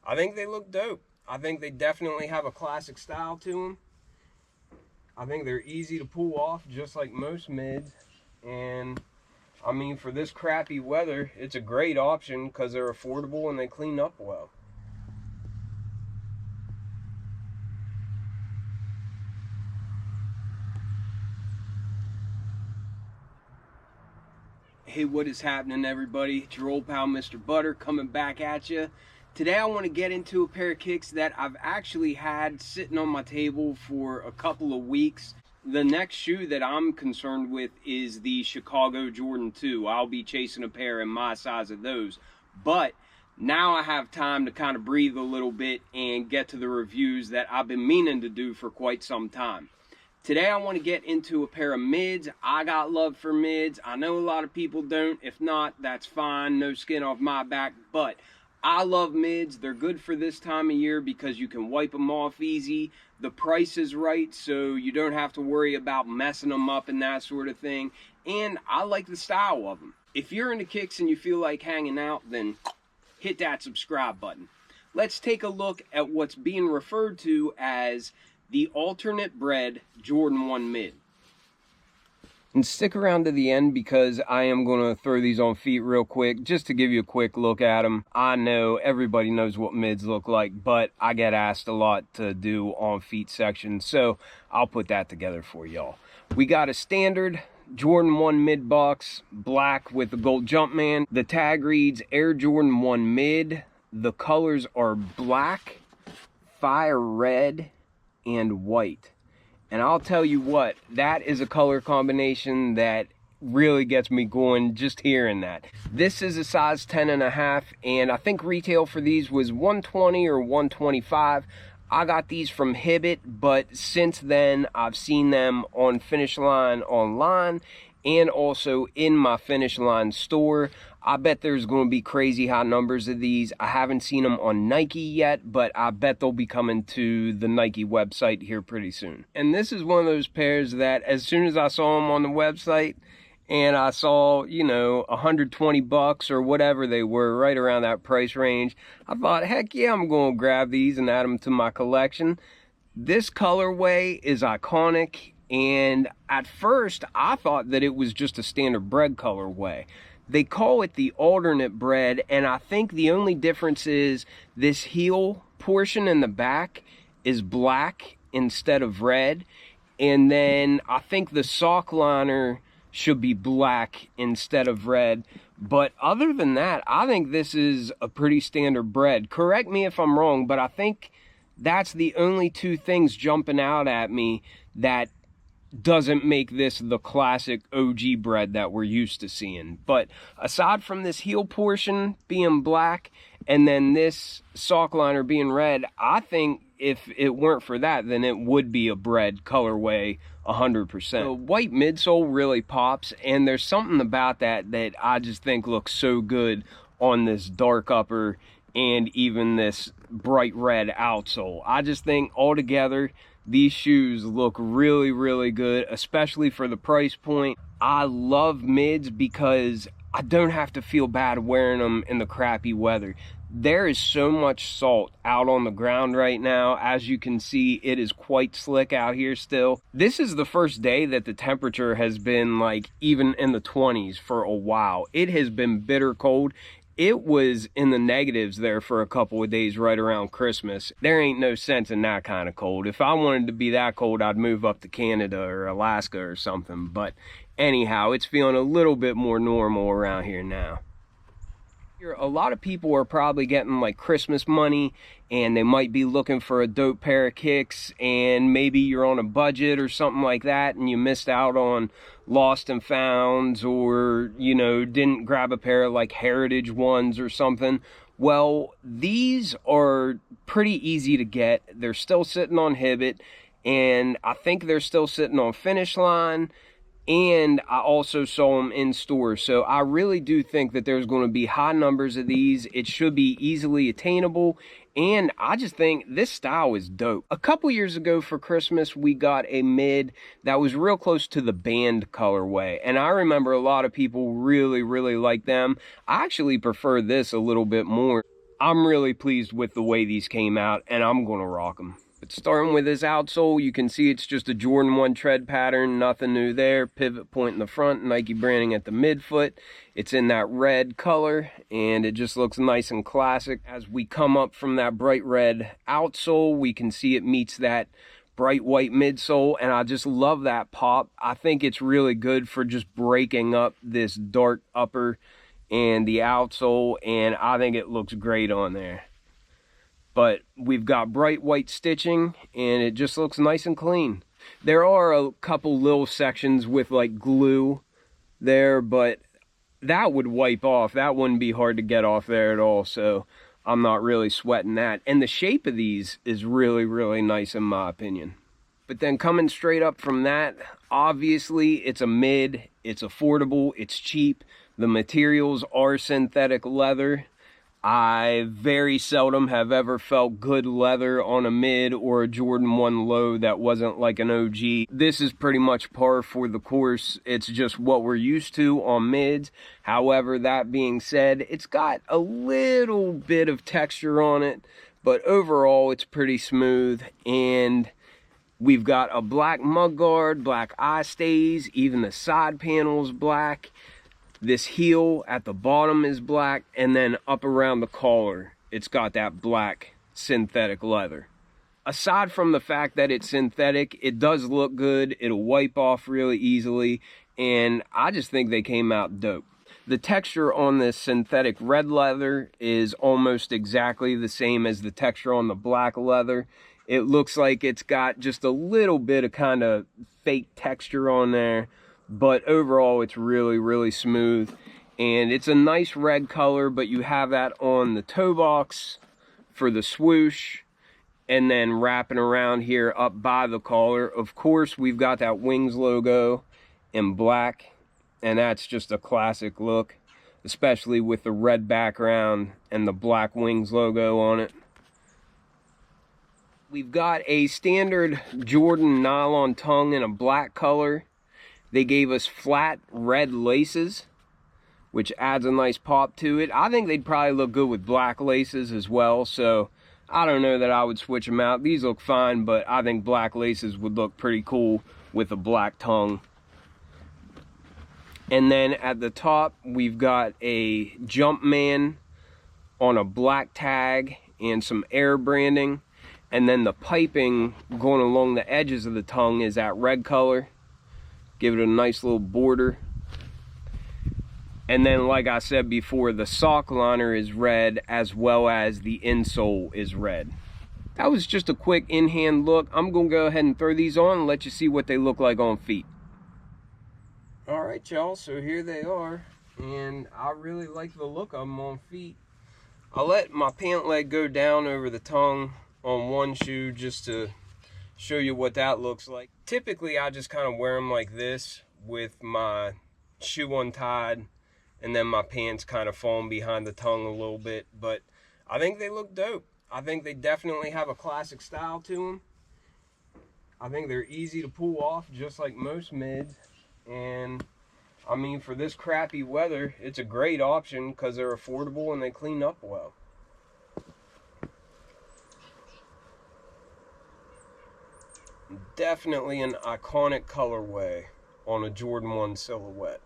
I think they look dope. I think they definitely have a classic style to them. I think they're easy to pull off, just like most mids. And I mean, for this crappy weather, it's a great option because they're affordable and they clean up well. Hey, what is happening, everybody? It's your old pal Mr. Butter coming back at you. Today I want to get into a pair of kicks that I've actually had sitting on my table for a couple of weeks. The next shoe that I'm concerned with is the Chicago Jordan 2. I'll be chasing a pair in my size of those. But now I have time to kind of breathe a little bit and get to the reviews that I've been meaning to do for quite some time. Today I want to get into a pair of mids. I got love for mids. I know a lot of people don't. If not, that's fine. No skin off my back. But I love mids. They're good for this time of year because you can wipe them off easy. The price is right, so you don't have to worry about messing them up and that sort of thing. And I like the style of them. If you're into kicks and you feel like hanging out, then hit that subscribe button. Let's take a look at what's being referred to as the alternate BRED Jordan 1 mid. And stick around to the end because I am going to throw these on feet real quick just to give you a quick look at them. I know everybody knows what mids look like, but I get asked a lot to do on feet sections, so I'll put that together for y'all. We got a standard Jordan 1 mid box, black with the gold Jumpman. The tag reads Air Jordan 1 mid. The colors are black, fire red, and white. And I'll tell you what, that is a color combination that really gets me going just hearing that. This is a size 10.5, and I think retail for these was $120 or $125. I got these from Hibbett, but since then I've seen them on Finish Line online and also in my Finish Line store. I bet there's going to be crazy high numbers of these. I haven't seen them on Nike yet, but I bet they'll be coming to the Nike website here pretty soon. And this is one of those pairs that as soon as I saw them on the website and I saw, you know, 120 bucks or whatever they were, right around that price range, I thought, heck yeah, I'm going to grab these and add them to my collection. This colorway is iconic, and at first I thought that it was just a standard BRED colorway. They call it the alternate BRED, and I think the only difference is this heel portion in the back is black instead of red, and then I think the sock liner should be black instead of red. But other than that, I think this is a pretty standard BRED. Correct me if I'm wrong, but I think that's the only two things jumping out at me that doesn't make this the classic OG BRED that we're used to seeing. But aside from this heel portion being black and then this sock liner being red, I think if it weren't for that, then it would be a BRED colorway 100%. The white midsole really pops, and there's something about that that I just think looks so good on this dark upper and even this bright red outsole. I just think altogether these shoes look really, really good, especially for the price point. I love mids because I don't have to feel bad wearing them in the crappy weather. There is so much salt out on the ground right now. As you can see, it is quite slick out here still. This is the first day that the temperature has been like even in the 20s for a while. It has been bitter cold. It was in the negatives there for a couple of days right around Christmas. There ain't no sense in that kind of cold. If I wanted to be that cold, I'd move up to Canada or Alaska or something. But anyhow, it's feeling a little bit more normal around here now. A lot of people are probably getting like Christmas money and they might be looking for a dope pair of kicks, and maybe you're on a budget or something like that and you missed out on lost and founds, or you know, didn't grab a pair of like heritage ones or something. Well, these are pretty easy to get. They're still sitting on Hibbett, and I think they're still sitting on Finish Line. And I also saw them in stores. So I really do think that there's going to be high numbers of these. It should be easily attainable. And I just think this style is dope. A couple years ago for Christmas, we got a mid that was real close to the band colorway. And I remember a lot of people really, really like them. I actually prefer this a little bit more. I'm really pleased with the way these came out, and I'm gonna rock them. But starting with this outsole, you can see it's just a Jordan 1 tread pattern, nothing new there. Pivot point in the front, Nike branding at the midfoot. It's in that red color, and it just looks nice and classic. As we come up from that bright red outsole, we can see it meets that bright white midsole, and I just love that pop. I think it's really good for just breaking up this dark upper and the outsole, and I think it looks great on there. But we've got bright white stitching, and it just looks nice and clean. There are a couple little sections with like glue there, but that would wipe off. That wouldn't be hard to get off there at all, so I'm not really sweating that. And the shape of these is really, really nice in my opinion. But then coming straight up from that, obviously it's a mid, it's affordable, it's cheap. The materials are synthetic leather. I very seldom have ever felt good leather on a mid or a Jordan 1 low that wasn't like an OG. This is pretty much par for the course. It's just what we're used to on mids. However, that being said, it's got a little bit of texture on it, but overall it's pretty smooth. And we've got a black mudguard, black eye stays, even the side panel's black. This heel at the bottom is black, and then up around the collar, it's got that black synthetic leather. Aside from the fact that it's synthetic, it does look good. It'll wipe off really easily, and I just think they came out dope. The texture on this synthetic red leather is almost exactly the same as the texture on the black leather. It looks like it's got just a little bit of kind of fake texture on there, but overall it's really, really smooth. And it's a nice red color, but you have that on the toe box for the swoosh, and then wrapping around here up by the collar. Of course, we've got that Wings logo in black, and that's just a classic look, especially with the red background and the black Wings logo on it. We've got a standard Jordan nylon tongue in a black color. They gave us flat red laces, which adds a nice pop to it. I think they'd probably look good with black laces as well, so I don't know that I would switch them out. These look fine, but I think black laces would look pretty cool with a black tongue. And then at the top, we've got a Jumpman on a black tag and some air branding. And then the piping going along the edges of the tongue is that red color. Give it a nice little border. And then, like I said before, the sock liner is red, as well as the insole is red. That was just a quick in-hand look. I'm going to go ahead and throw these on and let you see what they look like on feet. Alright, y'all, so here they are. And I really like the look of them on feet. I let my pant leg go down over the tongue on one shoe just to show you what that looks like. Typically, I just kind of wear them like this with my shoe untied and then my pants kind of falling behind the tongue a little bit, but I think they look dope. I think they definitely have a classic style to them. I think they're easy to pull off, just like most mids. And I mean, for this crappy weather, it's a great option because they're affordable and they clean up well. Definitely an iconic colorway on a Jordan 1 silhouette.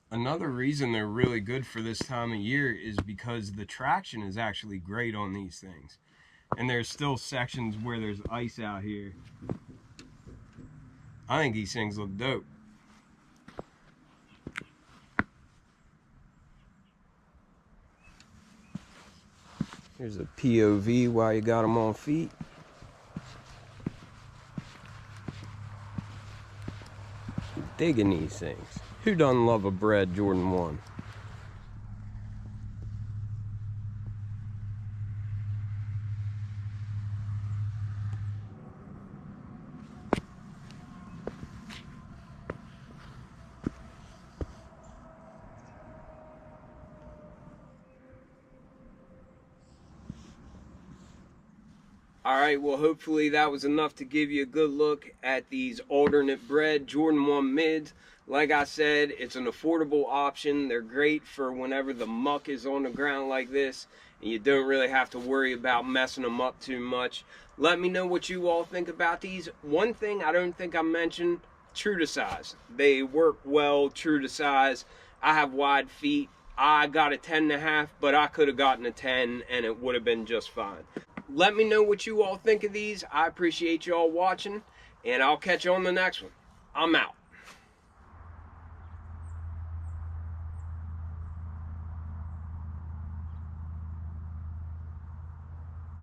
Another reason they're really good for this time of year is because the traction is actually great on these things. And there's still sections where there's ice out here. I think these things look dope. Here's a POV while you got them on feet. Digging these things. Who doesn't love a BRED Jordan 1? Alright, well hopefully that was enough to give you a good look at these alternate BRED Jordan 1 mids. Like I said, it's an affordable option. They're great for whenever the muck is on the ground like this and you don't really have to worry about messing them up too much. Let me know what you all think about these. One thing I don't think I mentioned, true to size. They work well, true to size. I have wide feet. I got a 10.5, but I could have gotten a 10 and it would have been just fine. Let me know what you all think of these. I appreciate you all watching, and I'll catch you on the next one. I'm out.